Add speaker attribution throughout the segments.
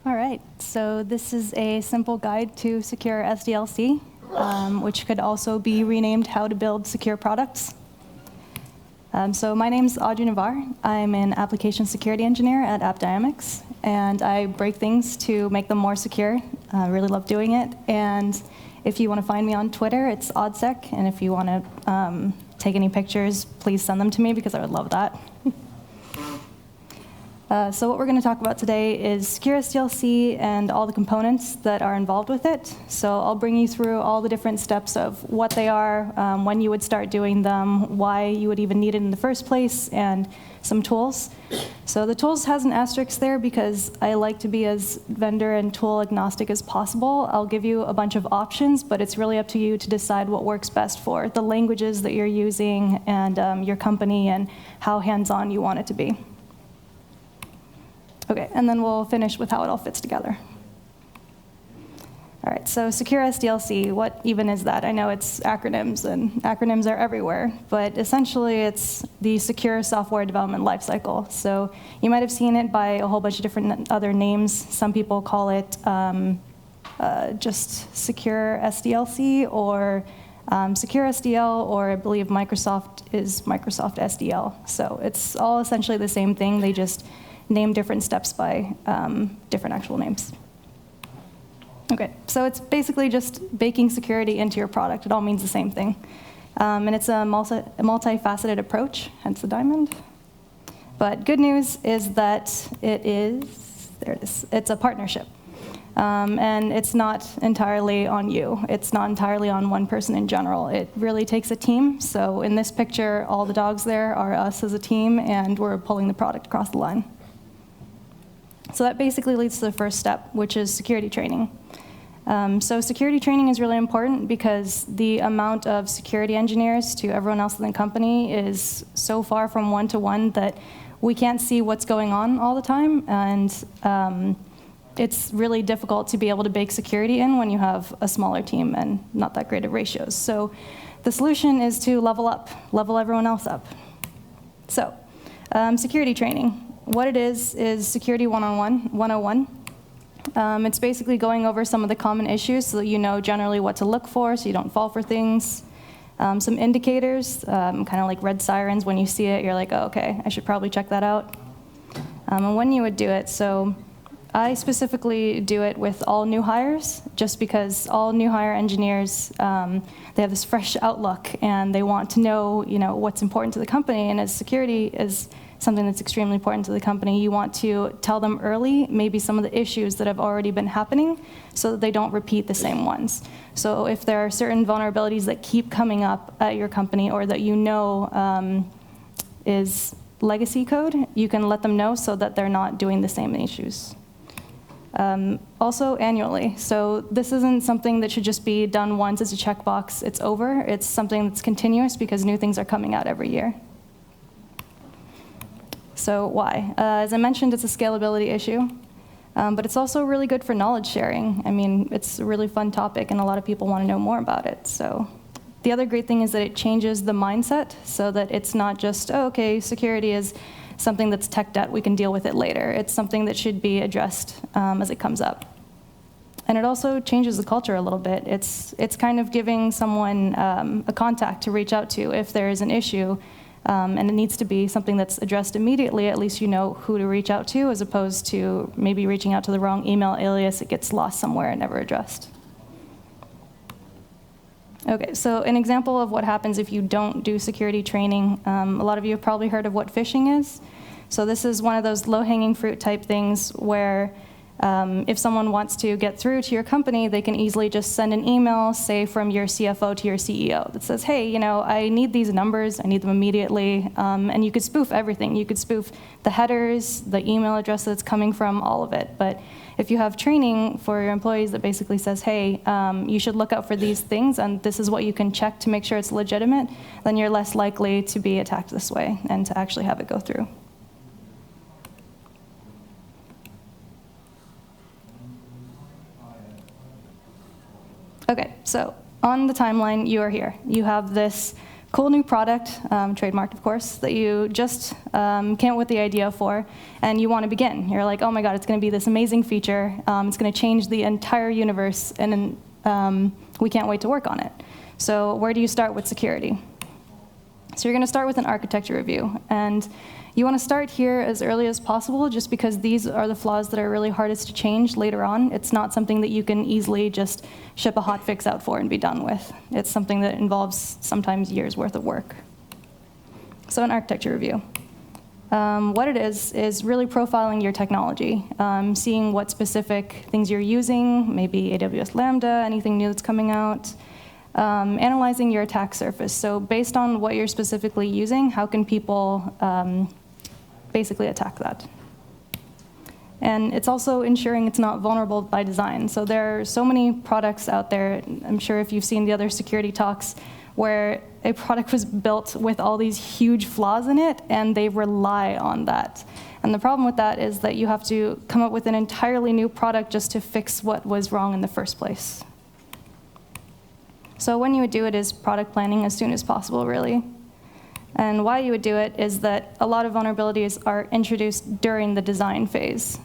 Speaker 1: All right, so this is a simple guide to secure SDLC, which could also be renamed How to Build Secure Products. So my name's Audrey Nahrvar. I'm an application security engineer at AppDynamics, and I break things to make them more secure. I really love doing it. And if you want to find me on Twitter, it's OddSec, and if you want to take any pictures, please send them to me because I would love that. So what we're going to talk about today is secure SDLC and all the components that are involved with it. So I'll bring you through all the different steps of what they are, when you would start doing them, why you would even need it in the first place, and some tools. So the tools has an asterisk there because I like to be as vendor and tool agnostic as possible. I'll give you a bunch of options, but it's really up to you to decide what works best for the languages that you're using and your company and how hands-on you want it to be. Okay, and then we'll finish with how it all fits together. All right, so secure SDLC, what even is that? I know it's acronyms, and acronyms are everywhere, but essentially it's the Secure Software Development Lifecycle. So you might have seen it by a whole bunch of different other names. Some people call it just Secure SDLC, or Secure SDL, or I believe Microsoft is Microsoft SDL. So it's all essentially the same thing, they just name different steps by different actual names. Okay, so it's basically just baking security into your product. It all means the same thing. And it's a multifaceted approach, hence the diamond. But good news is that it is, there it is, it's a partnership. And it's not entirely on you. It's not entirely on one person in general. It really takes a team. So in this picture, all the dogs there are us as a team, and we're pulling the product across the line. So that basically leads to the first step, which is security training. So security training is really important because the amount of security engineers to everyone else in the company is so far from one-to-one that we can't see what's going on all the time, and it's really difficult to be able to bake security in when you have a smaller team and not that great of ratios. So the solution is to level everyone else up. So security training. What it is Security 101. It's basically going over some of the common issues so that you know generally what to look for so you don't fall for things. Some indicators, kind of like red sirens. When you see it, you're like, oh, okay, I should probably check that out. And when you would do it. So I specifically do it with all new hires, just because all new hire engineers, they have this fresh outlook, and they want to know, what's important to the company. And as security is something that's extremely important to the company, you want to tell them early maybe some of the issues that have already been happening so that they don't repeat the same ones. So if there are certain vulnerabilities that keep coming up at your company, or that is legacy code, you can let them know so that they're not doing the same issues. Also annually. So this isn't something that should just be done once as a checkbox, it's over. It's something that's continuous because new things are coming out every year. So why? As I mentioned, it's a scalability issue, but it's also really good for knowledge sharing. I mean, it's a really fun topic, and a lot of people want to know more about it. So the other great thing is that it changes the mindset so that it's not just, oh, okay, security is something that's tech debt, we can deal with it later. It's something that should be addressed as it comes up. And it also changes the culture a little bit. It's kind of giving someone a contact to reach out to if there is an issue. And it needs to be something that's addressed immediately. At least you know who to reach out to, as opposed to maybe reaching out to the wrong email alias. It gets lost somewhere and never addressed. Okay, so an example of what happens if you don't do security training. A lot of you have probably heard of what phishing is. So this is one of those low-hanging fruit type things where if someone wants to get through to your company, they can easily just send an email, say from your CFO to your CEO, that says, hey, I need these numbers, I need them immediately, and you could spoof everything. You could spoof the headers, the email address that's coming from, all of it. But if you have training for your employees that basically says, hey, you should look out for these things, and this is what you can check to make sure it's legitimate, then you're less likely to be attacked this way and to actually have it go through. Okay, so on the timeline, you are here. You have this cool new product, trademarked of course, that you just came up with the idea for, and you want to begin. You're like, oh my god, it's going to be this amazing feature, it's going to change the entire universe, and we can't wait to work on it. So where do you start with security? So you're going to start with an architecture review, and you want to start here as early as possible, just because these are the flaws that are really hardest to change later on. It's not something that you can easily just ship a hotfix out for and be done with. It's something that involves sometimes years worth of work. So an architecture review. What it is really profiling your technology, seeing what specific things you're using, maybe AWS Lambda, anything new that's coming out, analyzing your attack surface. So based on what you're specifically using, how can people basically attack that? And it's also ensuring it's not vulnerable by design. So there are so many products out there, I'm sure if you've seen the other security talks, where a product was built with all these huge flaws in it, and they rely on that. And the problem with that is that you have to come up with an entirely new product just to fix what was wrong in the first place. So when you would do it is product planning as soon as possible, really. And why you would do it is that a lot of vulnerabilities are introduced during the design phase.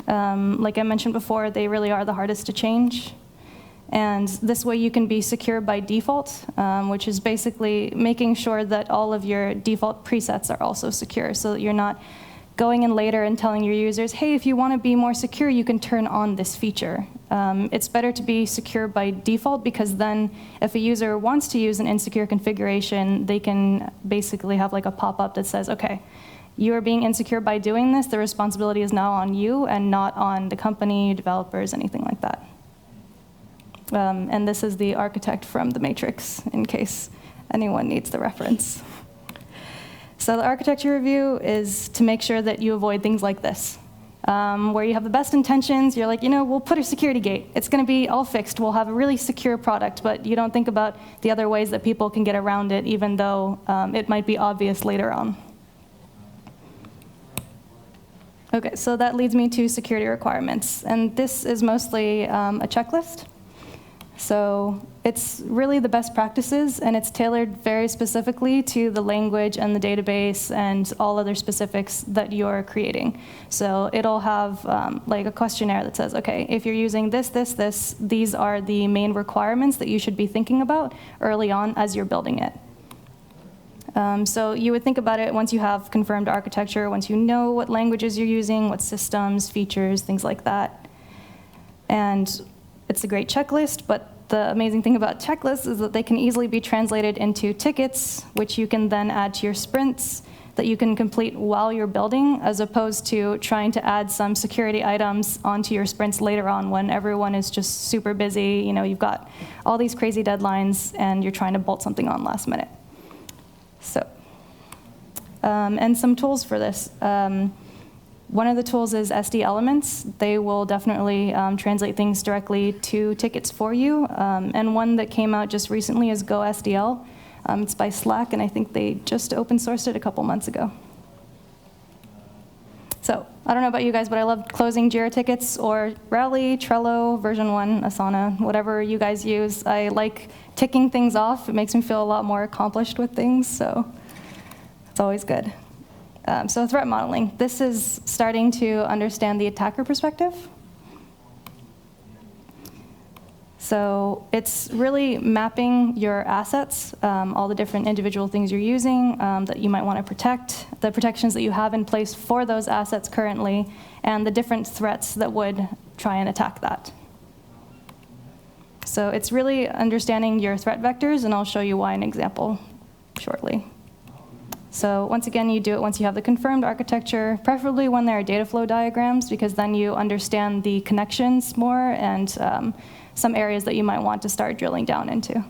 Speaker 1: Like I mentioned before, they really are the hardest to change. And this way you can be secure by default, which is basically making sure that all of your default presets are also secure, so that you're not going in later and telling your users, hey, if you want to be more secure, you can turn on this feature. It's better to be secure by default, because then if a user wants to use an insecure configuration, they can basically have like a pop-up that says, okay, you are being insecure by doing this. The responsibility is now on you and not on the company, developers, anything like that. And this is the architect from The Matrix, in case anyone needs the reference. So the architecture review is to make sure that you avoid things like this, where you have the best intentions. You're like, we'll put a security gate. It's going to be all fixed. We'll have a really secure product, but you don't think about the other ways that people can get around it, even though it might be obvious later on. OK, so that leads me to security requirements. And this is mostly a checklist. So it's really the best practices, and it's tailored very specifically to the language and the database and all other specifics that you're creating. So it'll have like a questionnaire that says, OK, if you're using this, these are the main requirements that you should be thinking about early on as you're building it. So you would think about it once you have confirmed architecture, once you know what languages you're using, what systems, features, things like that. And it's a great checklist, but the amazing thing about checklists is that they can easily be translated into tickets, which you can then add to your sprints that you can complete while you're building, as opposed to trying to add some security items onto your sprints later on when everyone is just super busy. You've got all these crazy deadlines, and you're trying to bolt something on last minute. So, and some tools for this. One of the tools is SD Elements. They will definitely translate things directly to tickets for you. And one that came out just recently is GoSDL. It's by Slack, and I think they just open sourced it a couple months ago. So I don't know about you guys, but I love closing Jira tickets or Rally, Trello, version 1, Asana, whatever you guys use. I like ticking things off. It makes me feel a lot more accomplished with things, so it's always good. So threat modeling. This is starting to understand the attacker perspective. So it's really mapping your assets, all the different individual things you're using that you might want to protect, the protections that you have in place for those assets currently, and the different threats that would try and attack that. So it's really understanding your threat vectors, and I'll show you why in an example shortly. So once again, you do it once you have the confirmed architecture, preferably when there are data flow diagrams, because then you understand the connections more and some areas that you might want to start drilling down into.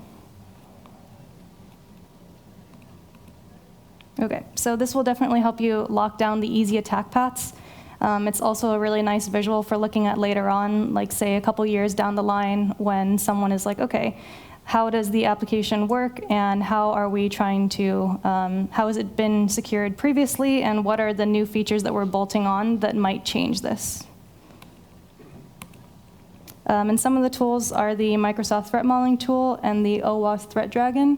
Speaker 1: OK, so this will definitely help you lock down the easy attack paths. It's also a really nice visual for looking at later on, like say a couple years down the line when someone is like, OK, how does the application work, and how are we trying to, how has it been secured previously, and what are the new features that we're bolting on that might change this? And some of the tools are the Microsoft Threat Modeling tool and the OWASP Threat Dragon.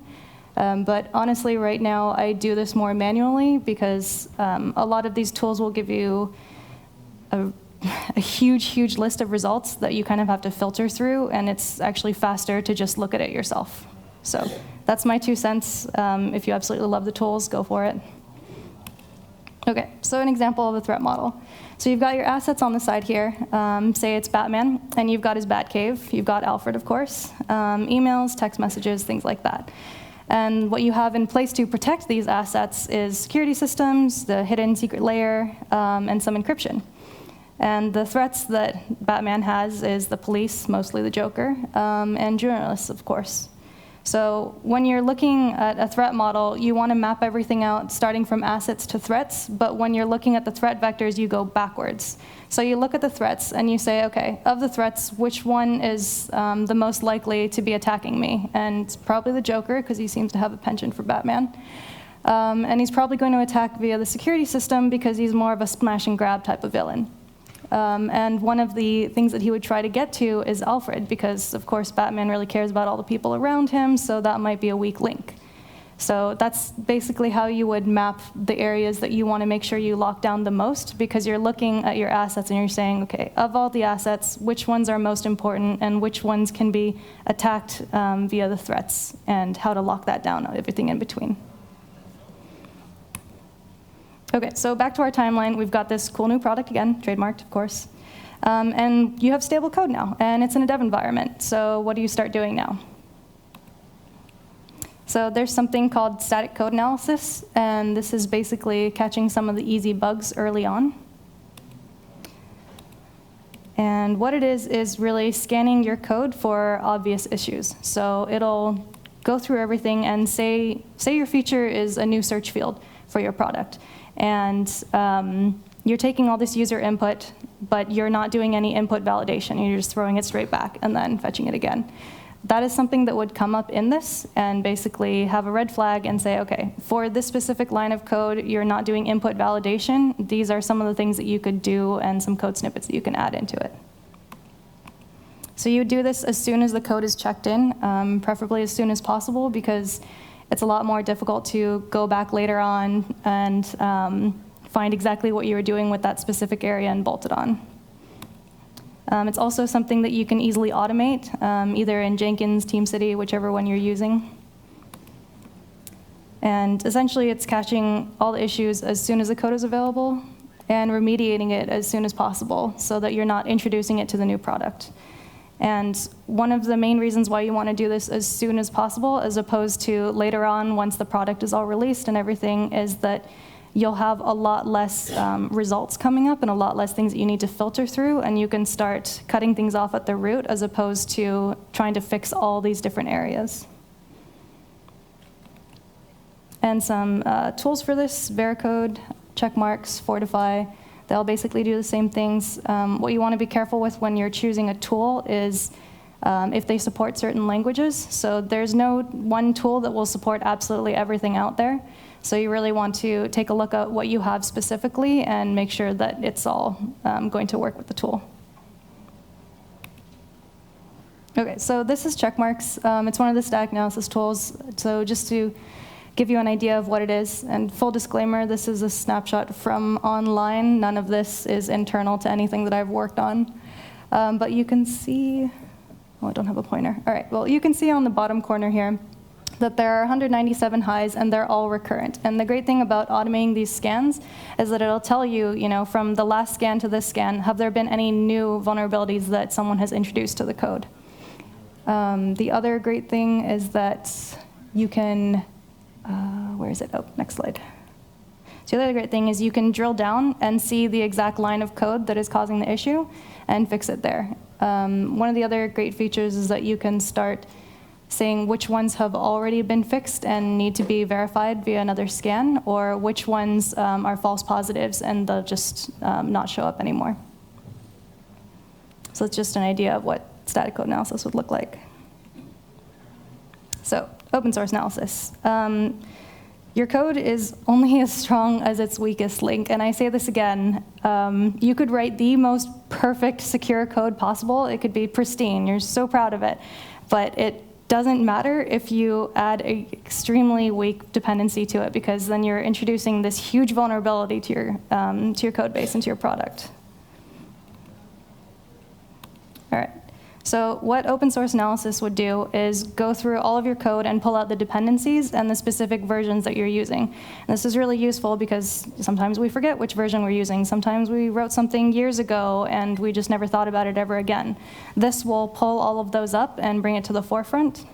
Speaker 1: But honestly, right now, I do this more manually because a lot of these tools will give you a huge list of results that you kind of have to filter through, and it's actually faster to just look at it yourself. So that's my 2 cents. If you absolutely love the tools, go for it. Okay, so an example of a threat model. So you've got your assets on the side here. Say it's Batman, and you've got his Batcave. You've got Alfred, of course. Emails, text messages, things like that. And what you have in place to protect these assets is security systems, the hidden secret layer, and some encryption. And the threats that Batman has is the police, mostly the Joker, and journalists, of course. So when you're looking at a threat model, you want to map everything out starting from assets to threats, but when you're looking at the threat vectors, you go backwards. So you look at the threats and you say, okay, of the threats, which one is the most likely to be attacking me? And it's probably the Joker, because he seems to have a penchant for Batman. And he's probably going to attack via the security system because he's more of a smash and grab type of villain. And one of the things that he would try to get to is Alfred, because, of course, Batman really cares about all the people around him, so that might be a weak link. So that's basically how you would map the areas that you want to make sure you lock down the most, because you're looking at your assets and you're saying, okay, of all the assets, which ones are most important and which ones can be attacked via the threats, and how to lock that down, everything in between. Okay, so back to our timeline. We've got this cool new product, again, trademarked, of course. And you have stable code now, and it's in a dev environment. So what do you start doing now? So there's something called static code analysis, and this is basically catching some of the easy bugs early on. And what it is really scanning your code for obvious issues. So it'll go through everything and say your feature is a new search field for your product. And you're taking all this user input, but you're not doing any input validation. You're just throwing it straight back and then fetching it again. That is something that would come up in this and basically have a red flag and say, okay, for this specific line of code, you're not doing input validation. These are some of the things that you could do and some code snippets that you can add into it. So you would do this as soon as the code is checked in, preferably as soon as possible, because it's a lot more difficult to go back later on and find exactly what you were doing with that specific area and bolt it on. It's also something that you can easily automate, either in Jenkins, TeamCity, whichever one you're using. And essentially, it's catching all the issues as soon as the code is available and remediating it as soon as possible so that you're not introducing it to the new product. And one of the main reasons why you want to do this as soon as possible, as opposed to later on once the product is all released and everything, is that you'll have a lot less results coming up and a lot less things that you need to filter through, and you can start cutting things off at the root as opposed to trying to fix all these different areas. And some tools for this: Veracode, Checkmarks, Fortify. They'll basically do the same things. What you want to be careful with when you're choosing a tool is if they support certain languages. So there's no one tool that will support absolutely everything out there. So you really want to take a look at what you have specifically and make sure that it's all going to work with the tool. Okay, so this is Checkmarks. It's one of the static analysis tools. So just to give you an idea of what it is, and full disclaimer, this is a snapshot from online. None of this is internal to anything that I've worked on. But you can see, oh, I don't have a pointer. All right, well, you can see on the bottom corner here that there are 197 highs, and they're all recurrent. And the great thing about automating these scans is that it'll tell you, from the last scan to this scan, have there been any new vulnerabilities that someone has introduced to the code? The other great thing is that you can, where is it? Oh, next slide. So the other great thing is you can drill down and see the exact line of code that is causing the issue and fix it there. One of the other great features is that you can start saying which ones have already been fixed and need to be verified via another scan, or which ones are false positives and they'll just not show up anymore. So it's just an idea of what static code analysis would look like. So open source analysis. Your code is only as strong as its weakest link, and I say this again. You could write the most perfect secure code possible. It could be pristine. You're so proud of it, but it doesn't matter if you add an extremely weak dependency to it, because then you're introducing this huge vulnerability to your code base and to your product. All right. So what open source analysis would do is go through all of your code and pull out the dependencies and the specific versions that you're using. And this is really useful because sometimes we forget which version we're using. Sometimes we wrote something years ago and we just never thought about it ever again. This will pull all of those up and bring it to the forefront.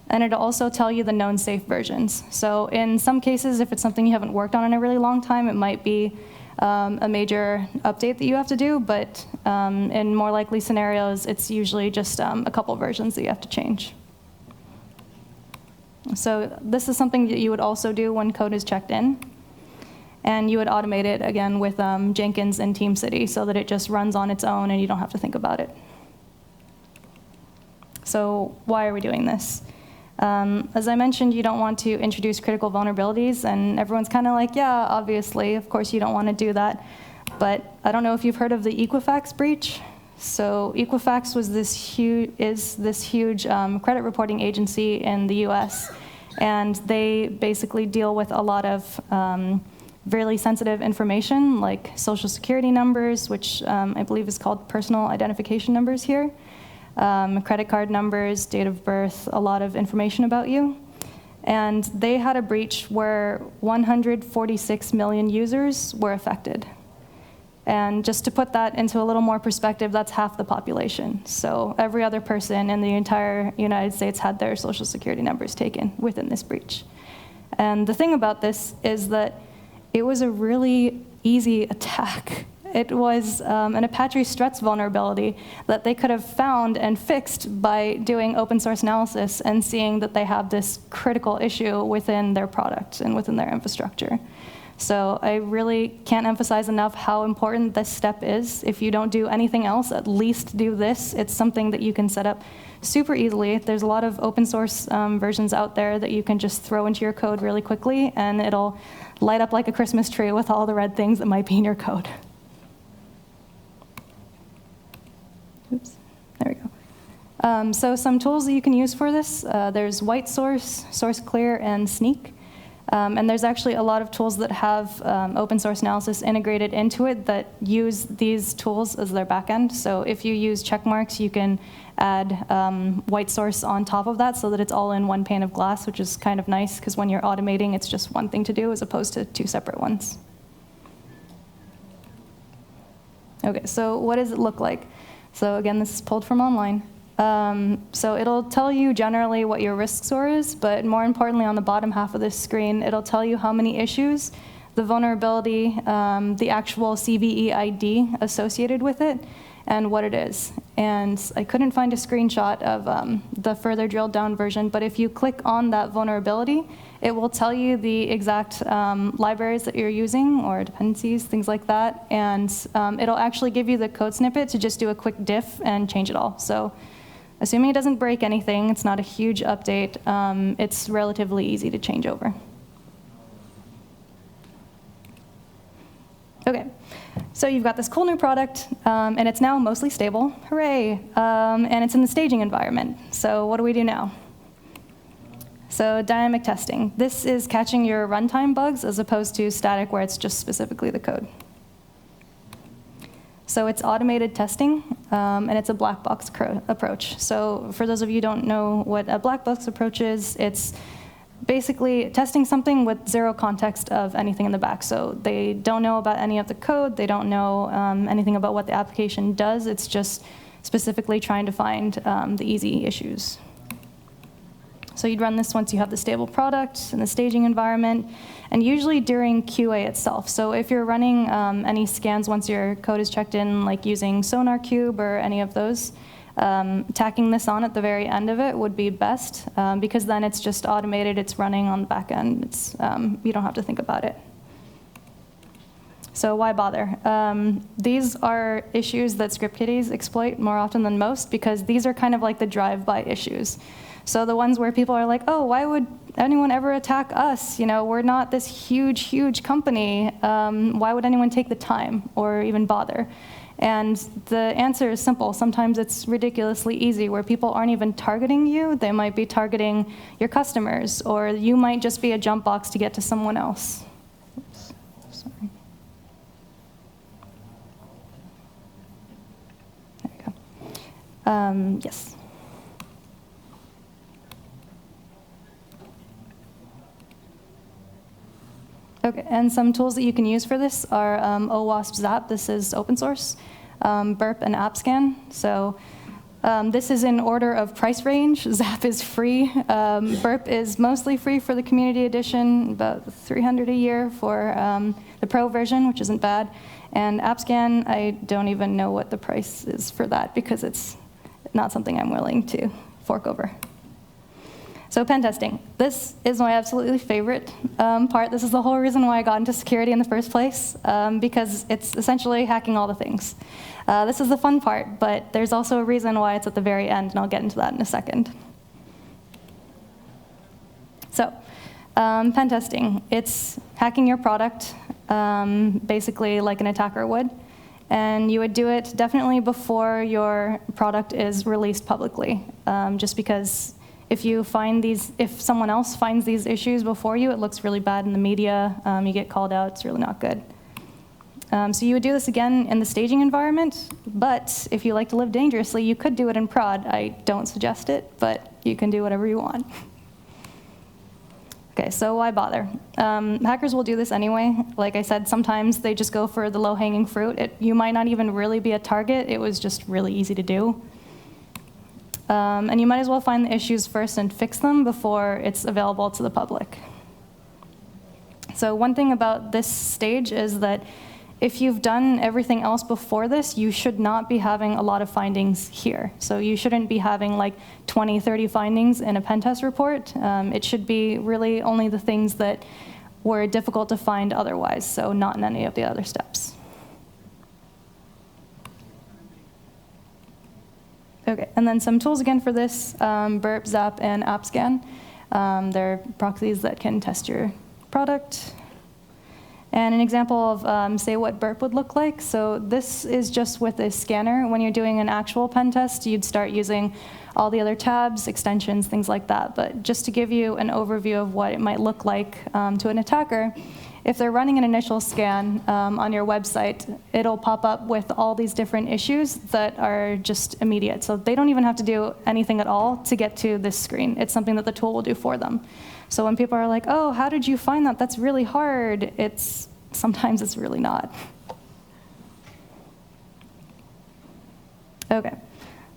Speaker 1: And it'll also tell you the known safe versions. So in some cases, if it's something you haven't worked on in a really long time, it might be a major update that you have to do, but in more likely scenarios, it's usually just a couple versions that you have to change. So this is something that you would also do when code is checked in. And you would automate it, again, with Jenkins and TeamCity so that it just runs on its own and you don't have to think about it. So why are we doing this? As I mentioned, you don't want to introduce critical vulnerabilities, and everyone's kind of like, yeah, obviously, of course you don't want to do that. But I don't know if you've heard of the Equifax breach. So Equifax was this huge credit reporting agency in the US, and they basically deal with a lot of really sensitive information, like social security numbers, which I believe is called personal identification numbers here. Credit card numbers, date of birth, a lot of information about you. And they had a breach where 146 million users were affected. And just to put that into a little more perspective, that's half the population. So every other person in the entire United States had their social security numbers taken within this breach. And the thing about this is that it was a really easy attack. It was an Apache struts vulnerability that they could have found and fixed by doing open source analysis and seeing that they have this critical issue within their product and within their infrastructure. So I really can't emphasize enough how important this step is. If you don't do anything else, at least do this. It's something that you can set up super easily. There's a lot of open source versions out there that you can just throw into your code really quickly, and it'll light up like a Christmas tree with all the red things that might be in your code. Oops, there we go. So some tools that you can use for this, there's White Source, Source Clear, and Sneak. And there's actually a lot of tools that have open source analysis integrated into it that use these tools as their backend. So if you use checkmarks, you can add White Source on top of that so that it's all in one pane of glass, which is kind of nice, because when you're automating, it's just one thing to do as opposed to two separate ones. OK, so what does it look like? So again, this is pulled from online. So it'll tell you generally what your risk score is, but more importantly, on the bottom half of this screen, it'll tell you how many issues, the vulnerability, the actual CVE ID associated with it, and what it is. And I couldn't find a screenshot of the further drilled down version, but if you click on that vulnerability, it will tell you the exact libraries that you're using, or dependencies, things like that. And it'll actually give you the code snippet to just do a quick diff and change it all. So assuming it doesn't break anything, it's not a huge update, it's relatively easy to change over. OK, so you've got this cool new product, and it's now mostly stable. Hooray. And it's in the staging environment. So what do we do now? So dynamic testing. This is catching your runtime bugs as opposed to static, where it's just specifically the code. So it's automated testing, and it's a black box approach. So for those of you who don't know what a black box approach is, it's basically testing something with zero context of anything in the back. So they don't know about any of the code. They don't know anything about what the application does. It's just specifically trying to find the easy issues. So you'd run this once you have the stable product in the staging environment, and usually during QA itself. So if you're running any scans once your code is checked in, like using SonarQube or any of those, tacking this on at the very end of it would be best, because then it's just automated, it's running on the back end. It's, you don't have to think about it. So why bother? These are issues that script kiddies exploit more often than most, because these are kind of like the drive-by issues. So the ones where people are like, oh, why would anyone ever attack us? You know, we're not this huge, huge company. Why would anyone take the time or even bother? And the answer is simple. Sometimes it's ridiculously easy, where people aren't even targeting you. They might be targeting your customers, or you might just be a jump box to get to someone else. Oops, sorry. There you go. Yes. Okay, and some tools that you can use for this are OWASP Zap. This is open source. Burp and AppScan. So this is in order of price range. Zap is free. Burp is mostly free for the community edition, about $300 a year for the pro version, which isn't bad. And AppScan, I don't even know what the price is for that, because it's not something I'm willing to fork over. So pen testing. This is my absolutely favorite part. This is the whole reason why I got into security in the first place, because it's essentially hacking all the things. This is the fun part, but there's also a reason why it's at the very end, and I'll get into that in a second. So, pen testing. It's hacking your product, basically like an attacker would. And you would do it definitely before your product is released publicly, just because if someone else finds these issues before you, it looks really bad in the media. You get called out. It's really not good. So you would do this again in the staging environment, but if you like to live dangerously, you could do it in prod. I don't suggest it, but you can do whatever you want. Okay, so why bother? Hackers will do this anyway. Like I said, sometimes they just go for the low-hanging fruit. You might not even really be a target. It was just really easy to do. And you might as well find the issues first and fix them before it's available to the public. So one thing about this stage is that if you've done everything else before this, you should not be having a lot of findings here. So you shouldn't be having like 20, 30 findings in a pen test report. It should be really only the things that were difficult to find otherwise, so not in any of the other steps. Okay, and then some tools again for this, Burp, Zap, and AppScan. They're proxies that can test your product. And an example of, say, what Burp would look like. So this is just with a scanner. When you're doing an actual pen test, you'd start using all the other tabs, extensions, things like that. But just to give you an overview of what it might look like to an attacker, if they're running an initial scan on your website, it'll pop up with all these different issues that are just immediate. So they don't even have to do anything at all to get to this screen. It's something that the tool will do for them. So when people are like, oh, how did you find that? That's really hard. Sometimes it's really not. Okay,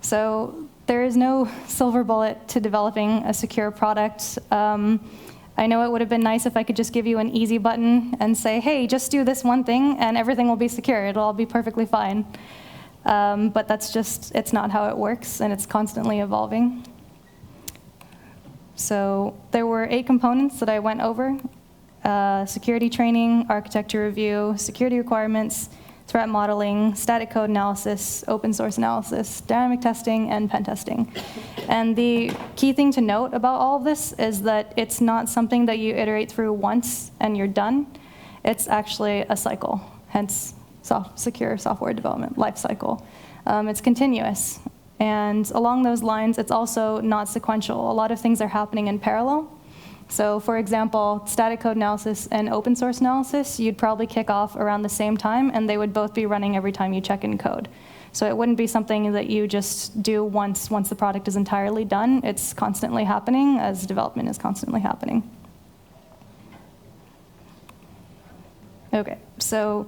Speaker 1: so there is no silver bullet to developing a secure product. I know it would have been nice if I could just give you an easy button and say, hey, just do this one thing and everything will be secure. It'll all be perfectly fine. But it's not how it works, and it's constantly evolving. So there were 8 components that I went over: security training, architecture review, security requirements, threat modeling, static code analysis, open source analysis, dynamic testing, and pen testing. And the key thing to note about all of this is that it's not something that you iterate through once and you're done. It's actually a cycle, hence secure software development lifecycle. It's continuous. And along those lines, it's also not sequential. A lot of things are happening in parallel. So for example, static code analysis and open source analysis, you'd probably kick off around the same time, and they would both be running every time you check in code. So it wouldn't be something that you just do once the product is entirely done. It's constantly happening as development is constantly happening. Okay, so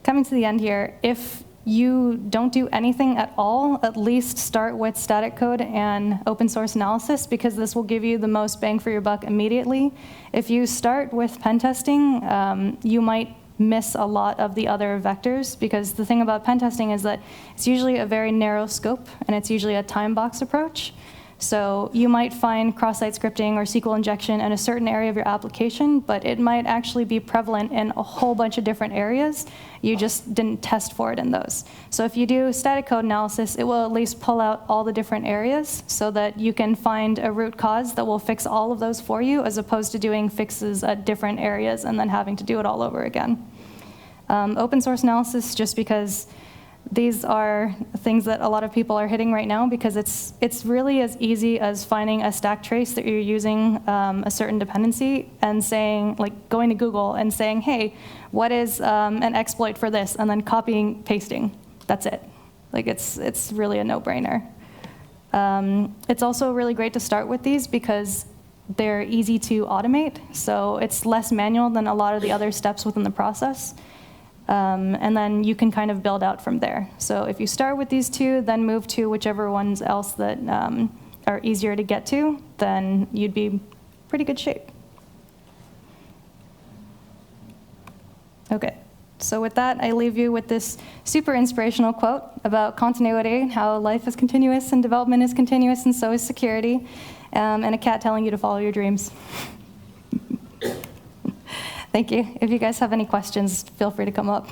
Speaker 1: coming to the end here, if you don't do anything at all, at least start with static code and open source analysis, because this will give you the most bang for your buck immediately. If you start with pen testing, you might miss a lot of the other vectors, because the thing about pen testing is that it's usually a very narrow scope, and it's usually a time box approach. So you might find cross-site scripting or SQL injection in a certain area of your application, but it might actually be prevalent in a whole bunch of different areas. You just didn't test for it in those. So if you do static code analysis, it will at least pull out all the different areas so that you can find a root cause that will fix all of those for you, as opposed to doing fixes at different areas and then having to do it all over again. Open source analysis, just because These are things that a lot of people are hitting right now because it's really as easy as finding a stack trace that you're using a certain dependency and saying, like going to Google and saying, hey, what is an exploit for this? And then copying, pasting. That's it. Like it's really a no-brainer. It's also really great to start with these because they're easy to automate. So it's less manual than a lot of the other steps within the process. And then you can kind of build out from there. So if you start with these two, then move to whichever ones else that are easier to get to, then you'd be in pretty good shape. Okay, so with that, I leave you with this super inspirational quote about continuity, how life is continuous and development is continuous, and so is security, and a cat telling you to follow your dreams. Thank you. If you guys have any questions, feel free to come up.